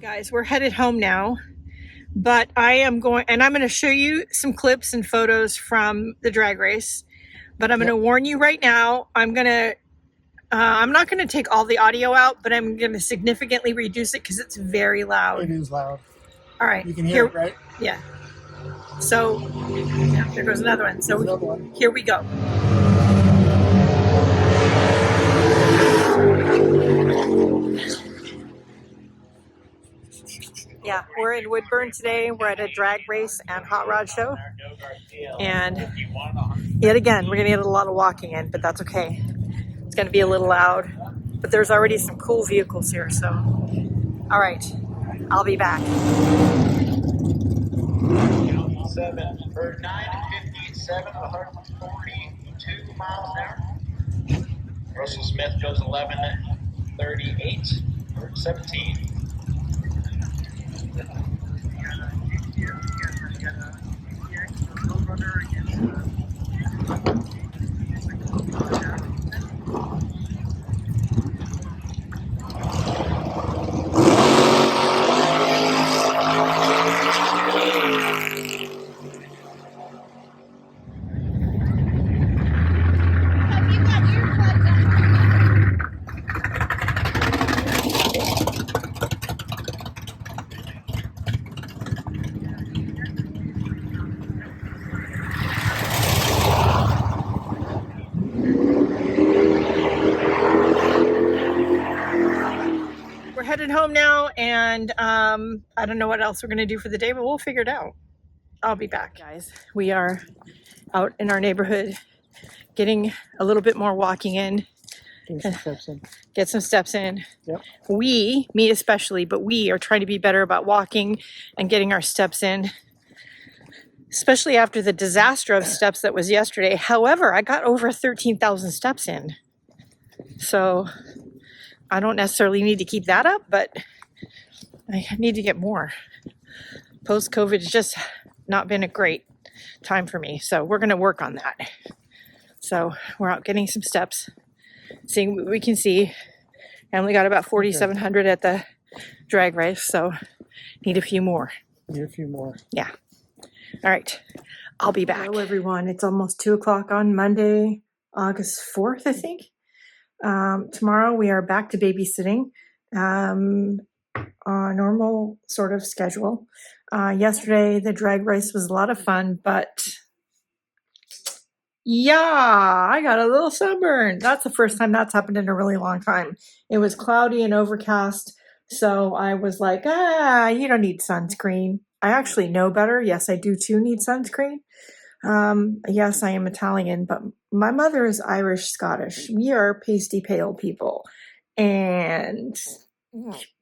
Hey guys, we're headed home now, but I'm going to show you some clips and photos from the drag race. But I'm going to warn you right now, I'm not going to take all the audio out, but I'm going to significantly reduce it because it's very loud. It is loud. All right. You can hear it, right? Yeah. So, yeah, there goes another one. So, another one. Here we go. Yeah, we're in Woodburn today. We're at a drag race and hot rod show. And yet again, we're going to get a lot of walking in, but that's okay. It's going to be a little loud, but there's already some cool vehicles here. So, all right, I'll be back. 7 for 9:57, 142 miles an hour. Russell Smith goes 11:38 for 17. We're headed home now, and I don't know what else we're going to do for the day, but we'll figure it out. I'll be back, guys. We are out in our neighborhood getting a little bit more walking in. Get some steps in. Yep. Me especially, but we are trying to be better about walking and getting our steps in, especially after the disaster of steps that was yesterday. However, I got over 13,000 steps in. So I don't necessarily need to keep that up, but I need to get more. Post-COVID has just not been a great time for me. So we're going to work on that. So we're out getting some steps, seeing what we can see. I only got about 4,700 at the drag race, so need a few more. Yeah. All right. I'll be back. Hello, everyone. It's almost 2 o'clock on Monday, August 4th, I think. Tomorrow we are back to babysitting on a normal sort of schedule. Yesterday, the drag race was a lot of fun, but yeah, I got a little sunburn. That's the first time that's happened in a really long time. It was cloudy and overcast, so I was like, you don't need sunscreen. I actually know better. Yes, I do too need sunscreen. Yes, I am Italian, but my mother is Irish Scottish. We are pasty pale people, and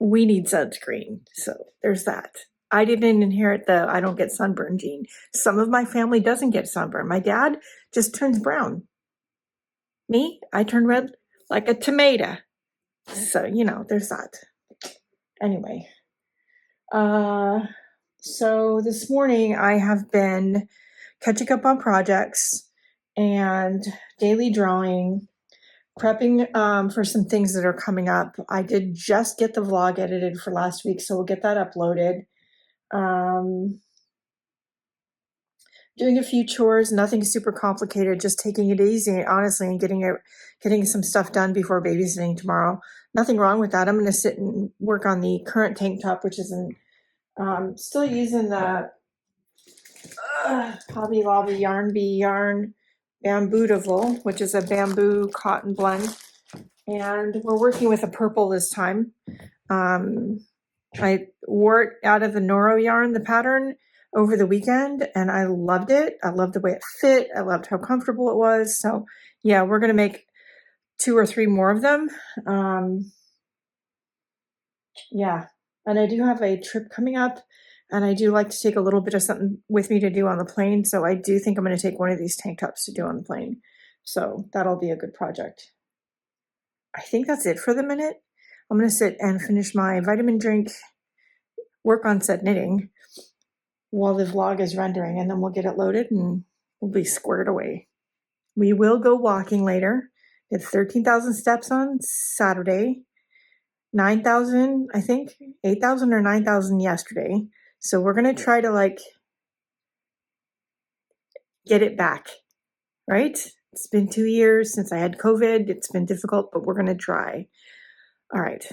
we need sunscreen. So there's that. I didn't inherit the I don't get sunburn gene. Some of my family doesn't get sunburn. My dad just turns brown. Me, I turn red like a tomato. So, there's that. Anyway, so this morning I have been catching up on projects and daily drawing, prepping for some things that are coming up. I did just get the vlog edited for last week, so we'll get that uploaded. Doing a few chores, nothing super complicated, just taking it easy, honestly, and getting some stuff done before babysitting tomorrow. Nothing wrong with that. I'm going to sit and work on the current tank top, which is still using the Hobby Lobby Yarn Bee Yarn Bamboo-table, which is a bamboo cotton blend. And we're working with a purple this time. I wore it out of the Noro yarn, the pattern, over the weekend, and I loved it. I loved the way it fit. I loved how comfortable it was. So yeah, we're going to make 2 or 3 more of them. Yeah, and I do have a trip coming up, and I do like to take a little bit of something with me to do on the plane. So I do think I'm going to take one of these tank tops to do on the plane. So that'll be a good project. I think that's it for the minute. I'm going to sit and finish my vitamin drink, work on set knitting while the vlog is rendering, and then we'll get it loaded and we'll be squared away. We will go walking later. It's 13,000 steps on Saturday. 9,000, I think, 8,000 or 9,000 yesterday. So we're going to try to like get it back, right? It's been 2 years since I had COVID. It's been difficult, but we're going to try. All right.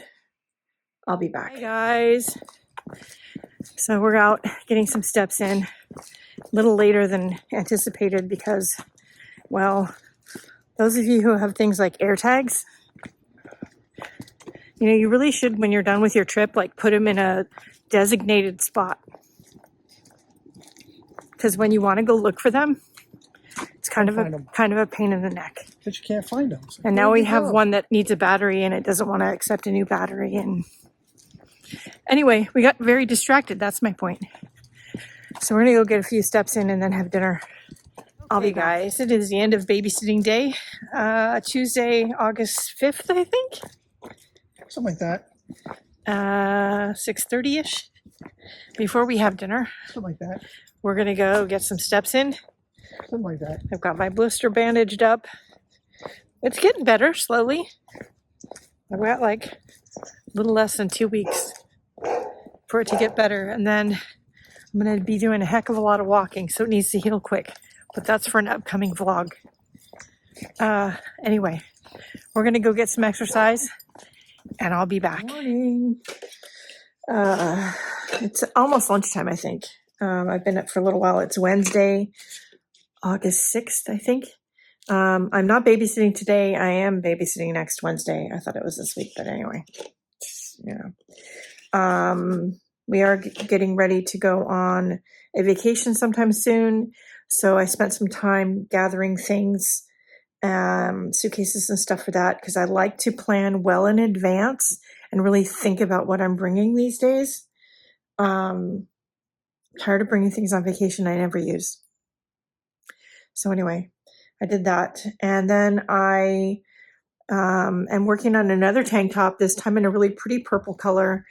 I'll be back. Hi guys. So we're out getting some steps in a little later than anticipated because, well, those of you who have things like AirTags, you know, you really should, when you're done with your trip, like put them in a designated spot. Because when you want to go look for them, it's kind of a pain in the neck. But you can't find them. So and now we have one that needs a battery and it doesn't want to accept a new battery. And anyway, we got very distracted. That's my point. So we're going to go get a few steps in and then have dinner. I'll be back. Guys, it is the end of babysitting day. Tuesday, August 5th, I think. Something like that. 6:30ish. Before we have dinner, Something like that. we're going to go get some steps in. Something like that. I've got my blister bandaged up. It's getting better slowly. I've got like a little less than 2 weeks for it to get better. And then I'm going to be doing a heck of a lot of walking, so it needs to heal quick. But that's for an upcoming vlog. Anyway, we're going to go get some exercise and I'll be back. Morning. It's almost lunchtime, I think. I've been up for a little while. It's Wednesday, August 6th, I think. I'm not babysitting today. I am babysitting next Wednesday. I thought it was this week, but anyway, you know. We are getting ready to go on a vacation sometime soon. So I spent some time gathering things, suitcases and stuff for that, because I like to plan well in advance and really think about what I'm bringing these days. Tired of bringing things on vacation I never use. So anyway, I did that. And then I am working on another tank top, this time in a really pretty purple color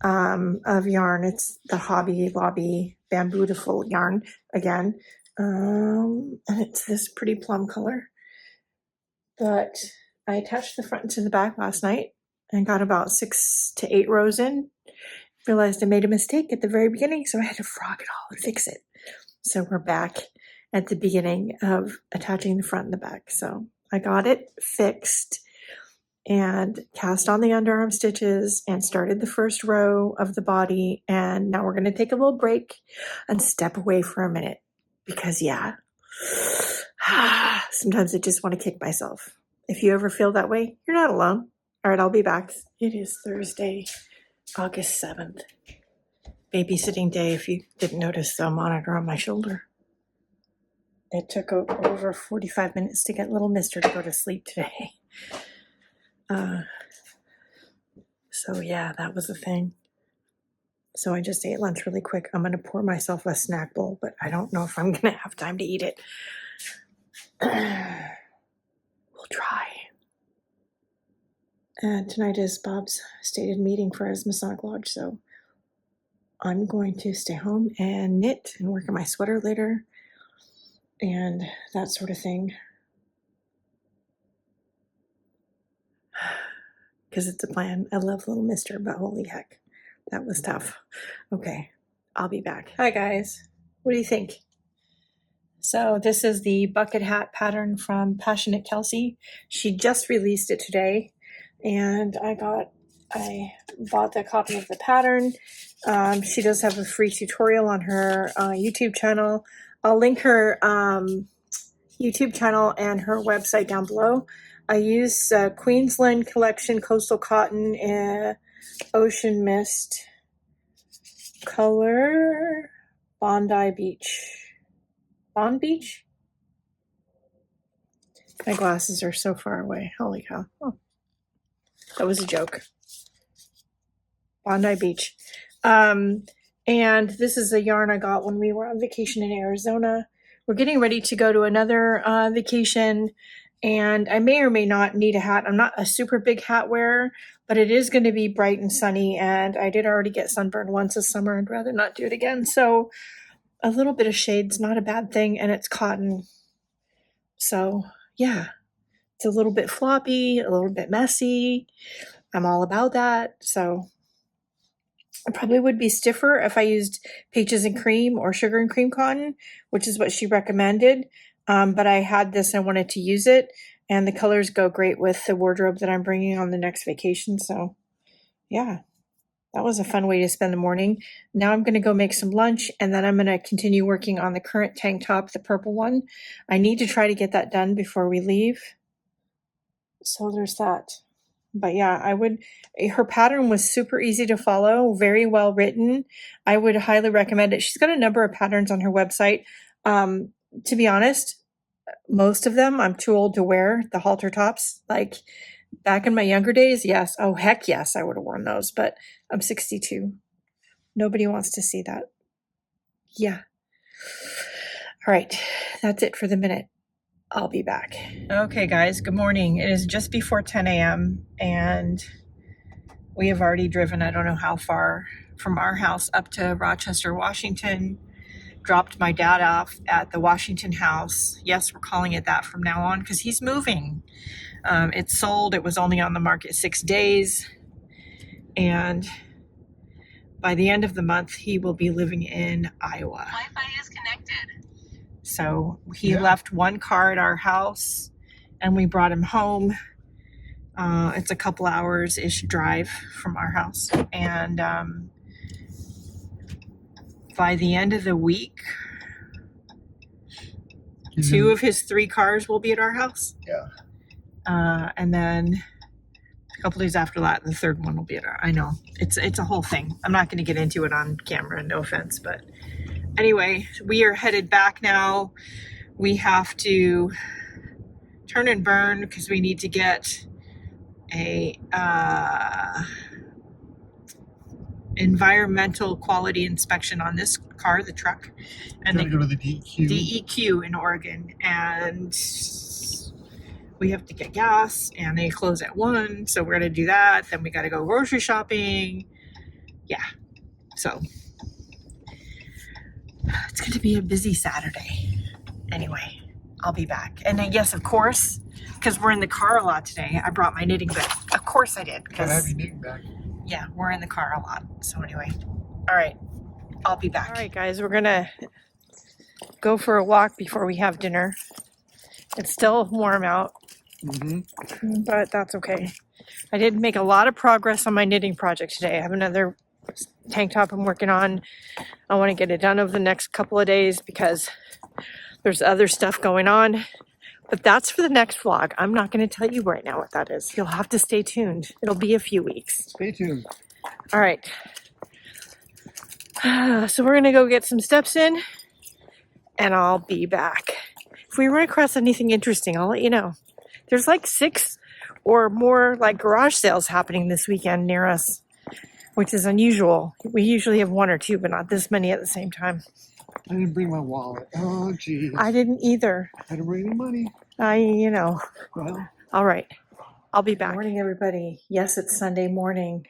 of yarn. It's the Hobby Lobby Bambootiful yarn again. And it's this pretty plum color. But I attached the front to the back last night and got about 6 to 8 rows in. Realized I made a mistake at the very beginning, so I had to frog it all and fix it. So we're back at the beginning of attaching the front and the back. So I got it fixed and cast on the underarm stitches and started the first row of the body. And now we're going to take a little break and step away for a minute because, yeah, sometimes I just want to kick myself. If you ever feel that way, you're not alone. All right, I'll be back. It is Thursday, August 7th. Babysitting day, if you didn't notice the monitor on my shoulder. It took over 45 minutes to get little mister to go to sleep today. So yeah, that was a thing. So I just ate lunch really quick. I'm going to pour myself a snack bowl, but I don't know if I'm going to have time to eat it. We'll try. And tonight is Bob's stated meeting for his Masonic Lodge, so I'm going to stay home and knit and work on my sweater later and that sort of thing. Because it's a plan. I love little mister, but holy heck, that was tough. Okay, I'll be back. Hi guys, what do you think? So this is the bucket hat pattern from Passionate Kelsey. She just released it today. And I bought a copy of the pattern. She does have a free tutorial on her YouTube channel. I'll link her YouTube channel and her website down below. I use Queensland Collection Coastal Cotton Ocean Mist color Bondi Beach. Bond Beach? My glasses are so far away. Holy cow. Oh. That was a joke. Bondi Beach. And this is a yarn I got when we were on vacation in Arizona. We're getting ready to go to another vacation, and I may or may not need a hat. I'm not a super big hat wearer, but it is going to be bright and sunny, and I did already get sunburned once this summer. I'd rather not do it again. So a little bit of shade's not a bad thing, and it's cotton. So, yeah. It's a little bit floppy, a little bit messy. I'm all about that. So it probably would be stiffer if I used peaches and cream or sugar and cream cotton, which is what she recommended. But I had this and I wanted to use it, and the colors go great with the wardrobe that I'm bringing on the next vacation. So yeah, that was a fun way to spend the morning. Now I'm going to go make some lunch, and then I'm going to continue working on the current tank top, the purple one. I need to try to get that done before we leave. So there's that. But yeah, her pattern was super easy to follow, very well written. I would highly recommend it. She's got a number of patterns on her website. To be honest, most of them I'm too old to wear, the halter tops. Like back in my younger days, yes. Oh, heck yes, I would have worn those, but I'm 62. Nobody wants to see that. Yeah. All right, that's it for the minute. I'll be back. Okay, guys, good morning. It is just before 10 a.m. and we have already driven, I don't know how far, from our house up to Rochester, Washington. Dropped my dad off at the Washington house. Yes, we're calling it that from now on because he's moving. It's sold. It was only on the market 6 days. And by the end of the month, he will be living in Iowa. Wi-Fi is connected. So he left one car at our house and we brought him home. It's a couple hours-ish drive from our house. And by the end of the week, 2 of his 3 cars will be at our house. Yeah. And then a couple days after that, the 3rd one will be at our, I know, it's a whole thing. I'm not going to get into it on camera, no offense, but anyway, we are headed back now. We have to turn and burn because we need to get a environmental quality inspection on this car, the truck, and Gotta go to the DEQ. DEQ in Oregon, and we have to get gas, and they close at 1, so we're gonna do that. Then we got to go grocery shopping. Yeah, so it's going to be a busy Saturday. Anyway, I'll be back. And then, yes, of course, because we're in the car a lot today, I brought my knitting bag. Of course I did. Gotta have your knitting bag. Yeah, we're in the car a lot. So anyway, all right, I'll be back. All right, guys, we're going to go for a walk before we have dinner. It's still warm out, but that's okay. I did make a lot of progress on my knitting project today. I have another tank top I'm working on. I want to get it done over the next couple of days because there's other stuff going on, but that's for the next vlog. I'm not going to tell you right now what that is. You'll have to stay tuned. It'll be a few weeks. Stay tuned. All right. So we're going to go get some steps in and I'll be back. If we run across anything interesting, I'll let you know. There's like 6 or more like garage sales happening this weekend near us, which is unusual. We usually have 1 or 2, but not this many at the same time. I didn't bring my wallet. Oh, geez. I didn't either. I didn't bring any money. Well. All right. I'll be back. Good morning, everybody. Yes, it's Sunday morning.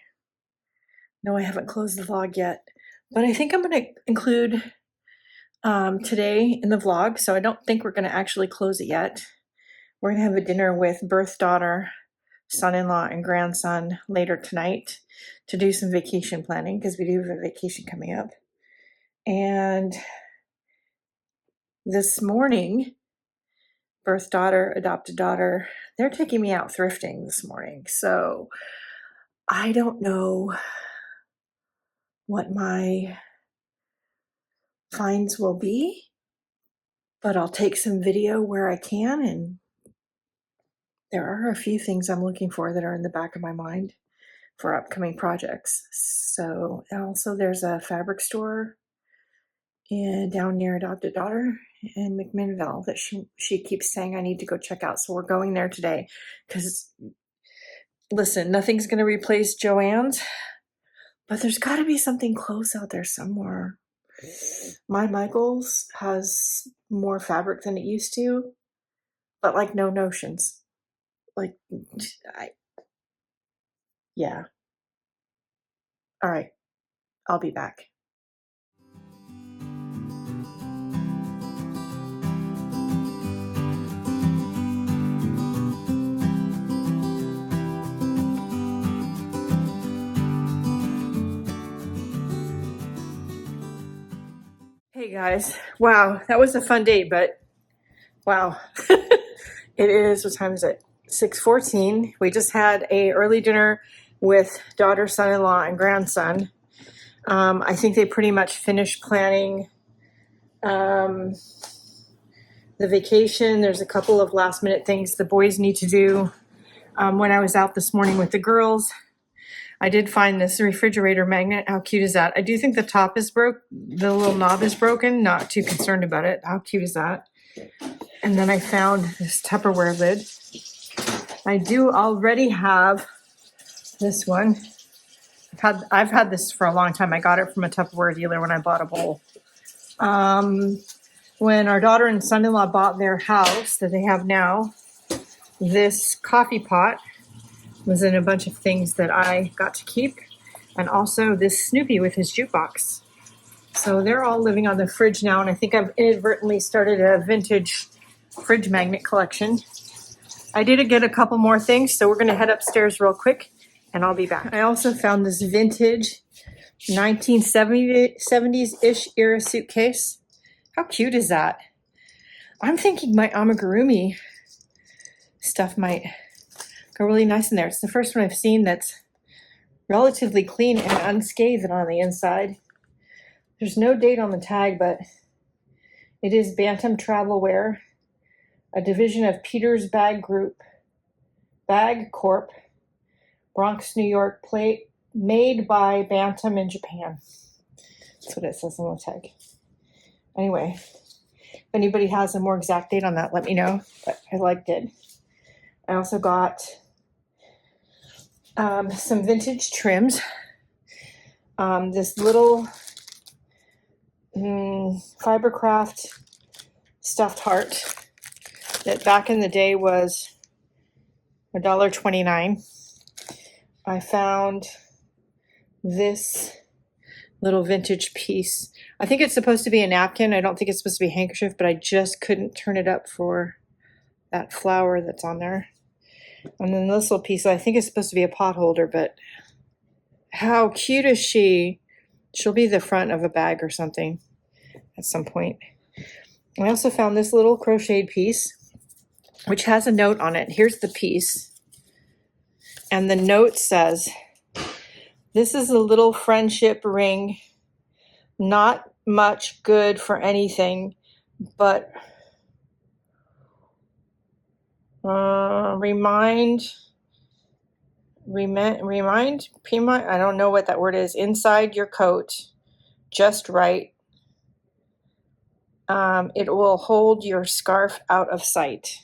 No, I haven't closed the vlog yet, but I think I'm going to include today in the vlog, so I don't think we're going to actually close it yet. We're going to have a dinner with birth daughter, son-in-law, and grandson later tonight to do some vacation planning because we do have a vacation coming up. And this morning, birth daughter, adopted daughter, they're taking me out thrifting this morning. So I don't know what my finds will be, but I'll take some video where I can. And there are a few things I'm looking for that are in the back of my mind for upcoming projects. So also there's a fabric store down near Adopted Daughter in McMinnville that she keeps saying I need to go check out. So we're going there today because, listen, nothing's going to replace Joann's, but there's got to be something close out there somewhere. My Michaels has more fabric than it used to, but like no notions. Like, yeah. All right. I'll be back. Hey guys, wow, that was a fun day, but wow. It is, what time is it? 6:14. We just had a early dinner with daughter, son-in-law, and grandson. I think they pretty much finished planning the vacation. There's a couple of last minute things the boys need to do. When I was out this morning with the girls, I did find this refrigerator magnet. How cute is that? I do think the top is the little knob is broken. Not too concerned about it. How cute is that? And then I found this Tupperware lid. I do already have this one. I've had this for a long time. I got it from a Tupperware dealer when I bought a bowl. When our daughter and son-in-law bought their house that they have now, this coffee pot was in a bunch of things that I got to keep, and also this Snoopy with his jukebox. So they're all living on the fridge now, and I think I've inadvertently started a vintage fridge magnet collection. I did get a couple more things, so we're going to head upstairs real quick, and I'll be back. I also found this vintage 1970s-ish era suitcase. How cute is that? I'm thinking my amigurumi stuff might go really nice in there. It's the first one I've seen that's relatively clean and unscathed on the inside. There's no date on the tag, but it is Bantam Travelwear, a division of Peters Bag Corp, Bronx, New York, made by Bantam in Japan. That's what it says on the tag. Anyway, if anybody has a more exact date on that, let me know, but I liked it. I also got some vintage trims. This little Fibercraft stuffed heart that back in the day was $1.29. I found this little vintage piece. I think it's supposed to be a napkin. I don't think it's supposed to be a handkerchief, but I just couldn't turn it up for that flower that's on there. And then this little piece, I think it's supposed to be a pot holder, but how cute is she? She'll be the front of a bag or something at some point. I also found this little crocheted piece, which has a note on it. Here's the piece. And the note says, "This is a little friendship ring, not much good for anything, but remind, I don't know what that word is, inside your coat, just right. It will hold your scarf out of sight."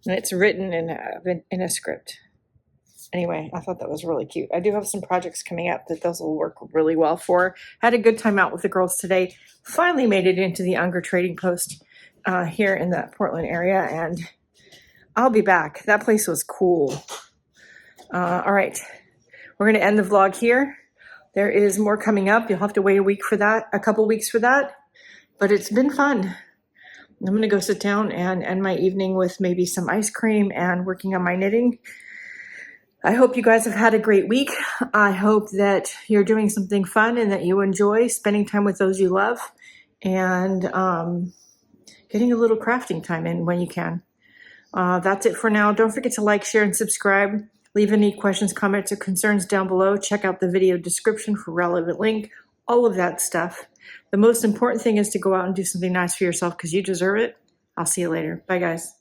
And it's written in a script. Anyway, I thought that was really cute. I do have some projects coming up that those will work really well for. Had a good time out with the girls today. Finally made it into the Unger Trading Post here in the Portland area, and I'll be back. That place was cool. All right, we're going to end the vlog here. There is more coming up. You'll have to wait a couple weeks for that, but it's been fun. I'm going to go sit down and end my evening with maybe some ice cream and working on my knitting. I hope you guys have had a great week. I hope that you're doing something fun and that you enjoy spending time with those you love and getting a little crafting time in when you can. That's it for now. Don't forget to like, share, and subscribe. Leave any questions, comments, or concerns down below. Check out the video description for relevant link, all of that stuff. The most important thing is to go out and do something nice for yourself because you deserve it. I'll see you later. Bye, guys.